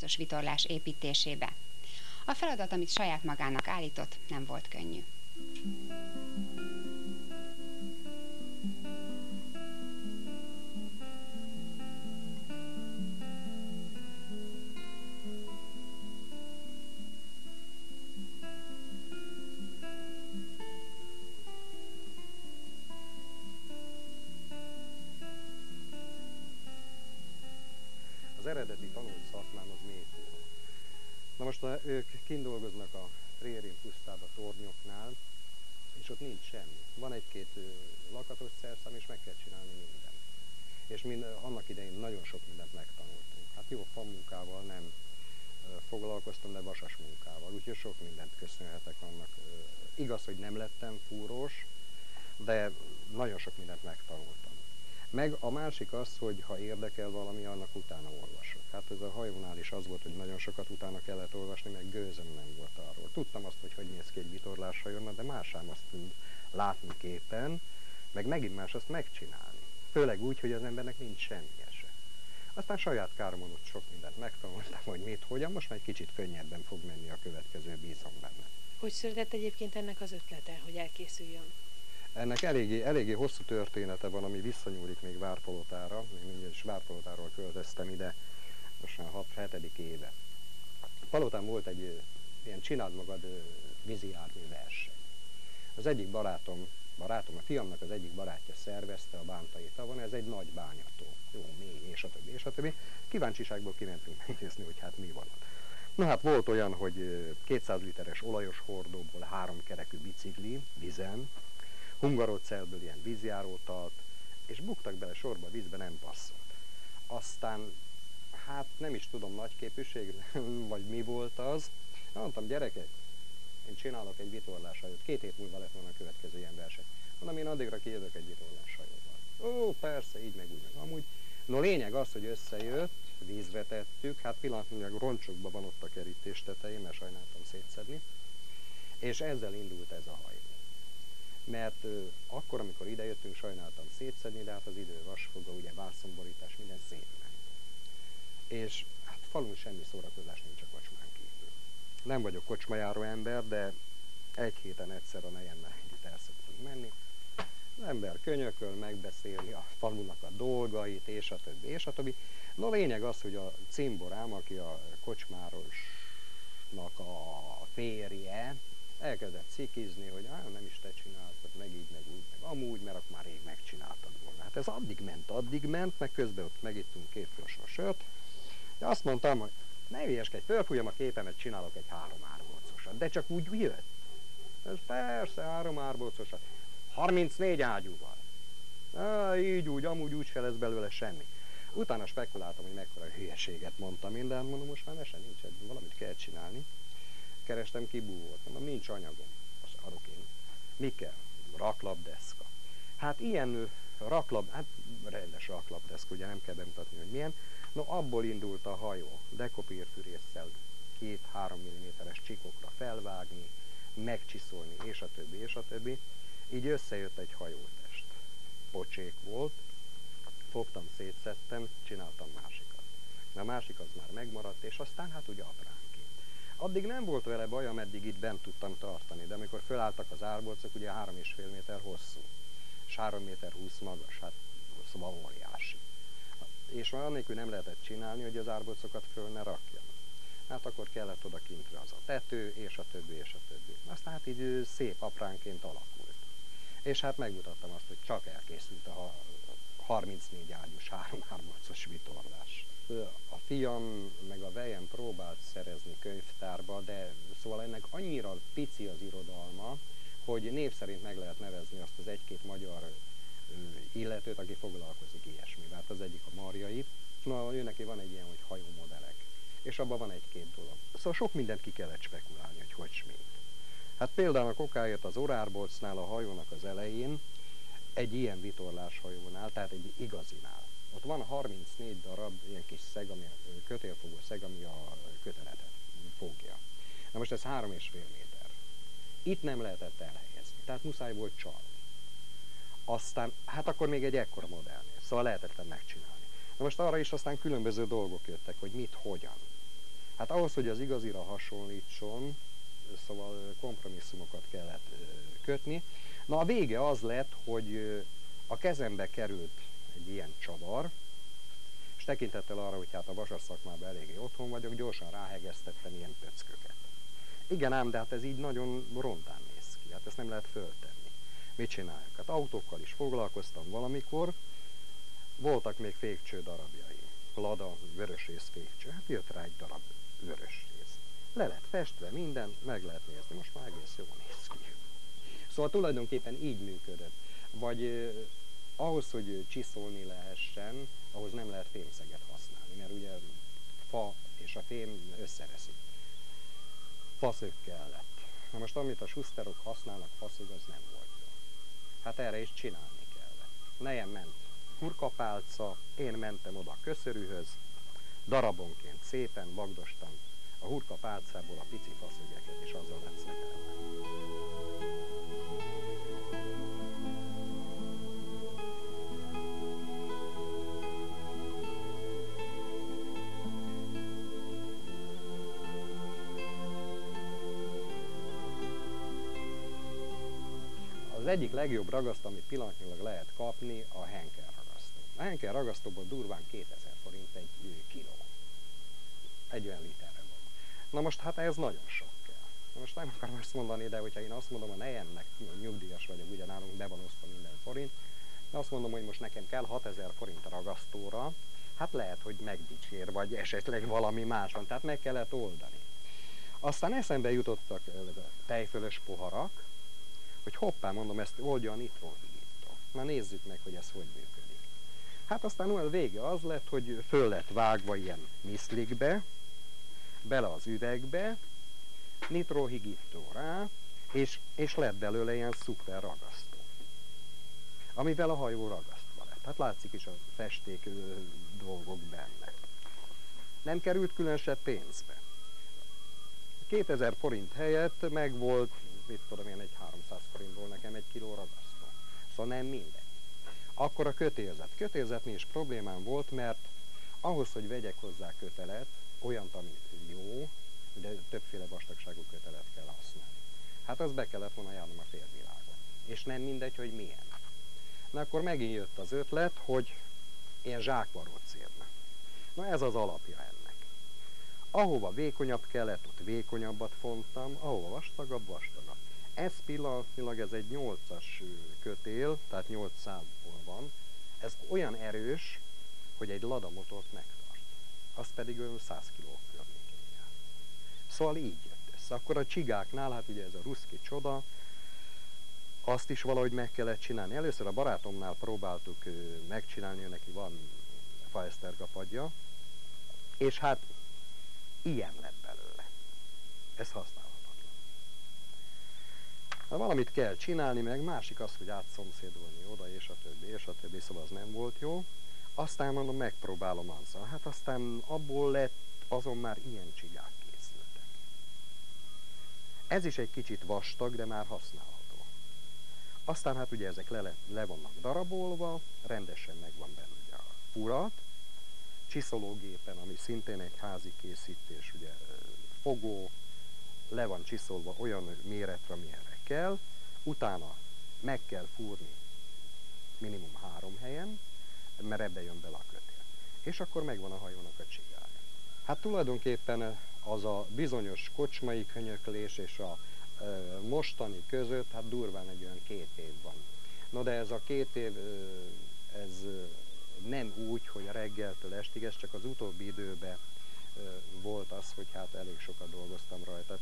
háromharmadcos vitorlás építésébe. A feladat, amit saját magának állított, nem volt könnyű. Az eredeti tanult szakmám az mélyfúró. Na most ők kint dolgoznak a Prérin pusztába, tornyoknál, és ott nincs semmi. Van egy-két lakatos szerszám, és meg kell csinálni mindent. És annak idején nagyon sok mindent megtanultunk. Hát jó, famunkával nem foglalkoztam, de vasas munkával, úgyhogy sok mindent köszönhetek annak. Igaz, hogy nem lettem fúrós, de nagyon sok mindent megtanultam. Meg a másik az, hogy ha érdekel valami, annak utána olvasok. Hát ez a hajónál is az volt, hogy nagyon sokat utána kellett olvasni, meg gőzöm nem volt arról. Tudtam azt, hogy néz ki egy vitorlás hajón, de más ám azt tud látni képen, meg megint más azt megcsinálni. Főleg úgy, hogy az embernek nincs semmije se. Aztán saját káromon ott sok mindent megtanultam, hogy mit, hogyan, most már egy kicsit könnyebben fog menni a következő, bízom benne. Hogy született egyébként ennek az ötlete, hogy elkészüljön? Ennek eléggé hosszú története van, ami visszanyúlik még Várpalotára. Én mindjárt is Várpalotáról költöztem ide, most már 6-7. éve. Palotán volt egy ilyen csináld magad vízijármű verseny. Az egyik barátom, a fiamnak az egyik barátja szervezte a Bántai tavon, ez egy nagy bányató, jó, mély, és a többi, és a többi. Kíváncsiságból kimentünk megnézni, hogy hát mi van ott. Na hát volt olyan, hogy 200 literes olajos hordóból 3 kerekű bicikli, vizen, hungarocellből ilyen vízjárótalt, és buktak bele sorba, a vízbe nem passzolt. Aztán, hát nem is tudom, nagy képűség, vagy mi volt az. Mondtam, gyerekek, én csinálok egy vitorláshajót, 2 hét múlva lett volna a következő ilyen verseny. Mondom, én addigra kijövök egy vitorláshajóval. Ó, persze, így meg úgy meg amúgy. No, lényeg az, hogy összejött, vízre tettük, hát pillanatnyilag roncsokban van ott a kerítés tetején, mert sajnáltam szétszedni, és ezzel indult ez a hajó. Mert akkor, amikor idejöttünk, sajnáltam szétszedni, de hát az idő vasfoga, ugye vászonborítás, minden szétment. És hát falun semmi szórakozás nincs a kocsmán kívül. Nem vagyok kocsmajáró ember, de egy héten egyszer a nejemmel együtt el szoktunk menni. Az ember könyököl, megbeszéli a falunak a dolgait, és a többi, és a többi. No, lényeg az, hogy a cimborám, aki a kocsmárosnak a férje, elkezdett cikizni, hogy nem is te csináltad, meg így, meg úgy, meg amúgy, mert akkor már rég megcsináltad volna. Hát ez addig ment, meg közben ott megittunk 2 fölsor sört, de azt mondtam, hogy ne hülyeskedj, fölfújom a képemet, csinálok egy 3 árbócosat, de csak úgy jött. Ez persze 3 árbócosat, 34 ágyúval. Így úgy, amúgy úgy se lesz belőle semmi. Utána spekuláltam, hogy mekkora hülyeséget mondtam én, de mondom, most már mese nincs, valamit kell csinálni. Kerestem kibúvót, mondom, nincs anyagom, azt adok én. Mi kell? Raklapdeszka. Hát ilyen hát rendes raklapdeszka, ugye nem kell bemutatni, hogy milyen. No, abból indult a hajó, dekopírfűrésszel 2-3 mm-es csikokra felvágni, megcsiszolni, és a többi, és a többi. Így összejött egy hajótest. Pocsék volt, fogtam, szétszedtem, csináltam másikat. Na, a másik az már megmaradt, és aztán hát ugye apránként. Addig nem volt vele baj, ameddig itt bent tudtam tartani, de amikor fölálltak az árbocok, ugye 3,5 méter hosszú, és 3,20 méter magas, hát szóval óriási. És már annélkül nem lehetett csinálni, hogy az árbocokat föl ne rakjam. Hát akkor kellett oda kintre az a tető, és a többi, és a többi. Aztán hát így szép apránként alakult. És hát megmutattam azt, hogy csak elkészült a 34 ágyús 3 árbocos vitorlás. A fiam meg a vejem próbált szerezni könyvtárba, de szóval ennek annyira pici az irodalma, hogy név szerint meg lehet nevezni azt az 1-2 magyar illetőt, aki foglalkozik ilyesmivel. Hát az egyik a Marjai, na ő neki van egy ilyen, hogy hajómodellek, és abban van 1-2 dolog. Szóval sok mindent ki kellett spekulálni, hogy mint. Hát például a kokáért az orárbolcnál, a hajónak az elején, egy ilyen vitorlás hajónál, tehát egy igazinál. Ott van 34 darab ilyen kis szeg, ami kötélfogó szeg, ami a köteletet fogja. Na most ez 3,5 méter. Itt nem lehetett elhelyezni, tehát muszáj volt csalni. Aztán, hát akkor még egy ekkora modellnél, szóval lehetetlen megcsinálni. Na most arra is aztán különböző dolgok jöttek, hogy mit, hogyan. Hát ahhoz, hogy az igazira hasonlítson, szóval kompromisszumokat kellett kötni. Na a vége az lett, hogy a kezembe került egy ilyen csavar, és tekintettel arra, hogy hát a vasas szakmában eléggé otthon vagyok, gyorsan ráhegesztettem ilyen pöcköket. Igen ám, de hát ez így nagyon rondán néz ki, hát ezt nem lehet föltenni. Mit csináljak? Hát autókkal is foglalkoztam valamikor, voltak még fékcső darabjai. Lada, vörösrész fékcső, hát jött rá egy darab vörösrész. Le lett festve minden, meg lehet nézni, most már egész jól néz ki. Szóval tulajdonképpen így működött. Vagy ahhoz, hogy csiszolni lehessen, ahhoz nem lehet fémszeget használni, mert ugye fa és a fém összeveszik. Faszög kellett. Na most amit a Schusterok használnak, faszög, az nem volt jó. Hát erre is csinálni kellett. Nejem ment hurkapálca, én mentem oda a köszörűhöz, darabonként szépen vagdostam a hurkapálcából a pici faszögeket, és azzal lett szegelve. Az egyik legjobb ragasztó, amit pillanatnyilag lehet kapni, a Henkel ragasztó. A Henkel ragasztóból durván 2000 forint egy kiló. Egy olyan literre van. Na most hát ez nagyon sok kell. Na most nem akarom azt mondani, de hogyha én azt mondom, a nejemnek, nyugdíjas vagyok, ugye nálunk be van osztva minden forint, de azt mondom, hogy most nekem kell 6000 forint ragasztóra, hát lehet, hogy megdicsér, vagy esetleg valami más van, tehát meg kellett oldani. Aztán eszembe jutottak tejfölös poharak, hogy hoppá, mondom, ezt oldja a nitrohigító. Na nézzük meg, hogy ez hogy működik. Hát aztán olyan vége az lett, hogy föl lett vágva ilyen miszlikbe, bele az üvegbe, nitrohigító rá, és lett belőle ilyen szuper ragasztó. Amivel a hajó ragasztva lett. Hát látszik is a festék dolgok benne. Nem került különösebb pénzbe. 2000 forint helyett meg volt, mit tudom én, egy 300 forintból nekem egy kiló ragasztó. Szóval nem mindegy. Akkor a kötélzet. Kötélzetnél is problémám volt, mert ahhoz, hogy vegyek hozzá kötelet, olyant, ami jó, de többféle vastagságú kötelet kell használni. Hát az be kellett volna járnom a félvilágot. És nem mindegy, hogy milyen. Na akkor megint jött az ötlet, hogy ilyen zsákvaró cérna. Na ez az alapja ennek. Ahova vékonyabb kellett, ott vékonyabbat fontam, ahova vastagabb, vastagabb. Ez pillanatnyilag ez egy 8-as kötél, tehát 800-ból van. Ez olyan erős, hogy egy Lada motort megtart. Az pedig 100 kg környékén jár. Szóval így jött össze. Akkor a csigáknál, hát ugye ez a ruszki csoda, azt is valahogy meg kellett csinálni. Először a barátomnál próbáltuk megcsinálni, neki van faesztergapadja, és hát ilyen lett belőle. Ez használhatatlan. Hát valamit kell csinálni, meg másik az, hogy átszomszédolni oda, és a többi, szóval az nem volt jó. Aztán mondom, megpróbálom azzal. Hát aztán abból lett, azon már ilyen csigák készültek. Ez is egy kicsit vastag, de már használható. Aztán hát ugye ezek le vannak darabolva, rendesen megvan benne ugye a furat, csiszológépen, ami szintén egy házi készítés, ugye fogó, le van csiszolva olyan méretre, amilyenre kell, utána meg kell fúrni minimum 3 helyen, mert ebbe jön bele a kötél. És akkor megvan a hajónak a csigája. Hát tulajdonképpen az a bizonyos kocsmai könyöklés és a mostani között, hát durván egy olyan 2 év van. No de ez a 2 év, ez nem úgy, hogy reggeltől estig, ez csak az utóbbi időben volt az, hogy hát elég sokat dolgoztam rajta.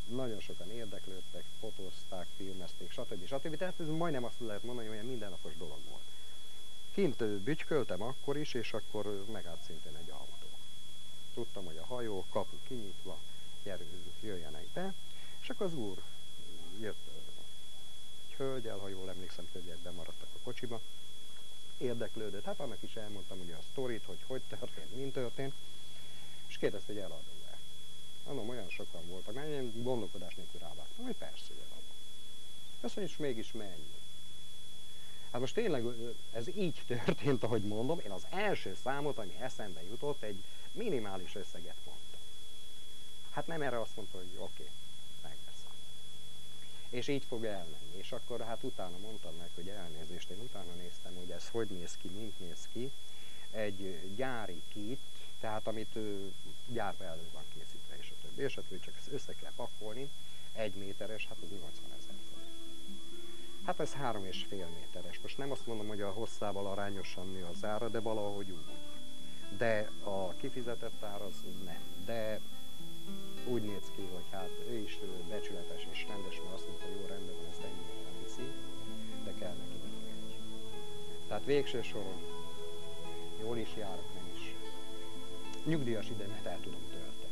Nagyon sokan érdeklődtek, fotózták, filmezték, stb. Tehát ez majdnem azt lehet mondani, hogy olyan mindennapos dolog volt. Kint bütyköltem akkor is, és akkor megállt szintén egy autó. Tudtam, hogy a hajó, kapu kinyitva, jöjjenek be, és akkor az úr jött egy hölgyel, ha jól emlékszem, többiek bemaradtak a kocsiba, érdeklődött, hát annak is elmondtam ugye a sztorit, hogy történt, mint történt, és kérdezte, hogy eladó-e. Mondom, olyan sokan voltak, mert én gondolkodás nélkül rávágtam, hogy persze, hogy eladó. Azt mondja, és mégis mennyi. Hát most tényleg ez így történt, ahogy mondom, én az első számot, ami eszembe jutott, egy minimális összeget mondtam. Hát nem, erre azt mondta, hogy oké, megveszem. És így fog elmenni. És akkor hát utána mondtam meg, hogy elnézést, én utána néztem, hogy ez hogy néz ki, mint néz ki. Egy gyári kit, tehát amit gyárba elő van készítve, és a többi, és a többi, csak ezt össze kell pakolni, 1 méteres, hát az 80 000 forint. Hát ez 3,5 méteres. Most nem azt mondom, hogy a hosszával arányosan nő az ára, de valahogy úgy. De a kifizetett ár az nem. De úgy néz ki, hogy hát ő is becsületes és rendes, mert azt mondta, jó, rendben van, ezt ennyire elviszi, de kell neki még egy. Tehát végső soron jól is járok, nem is. Nyugdíjas időmet el tudom tölteni.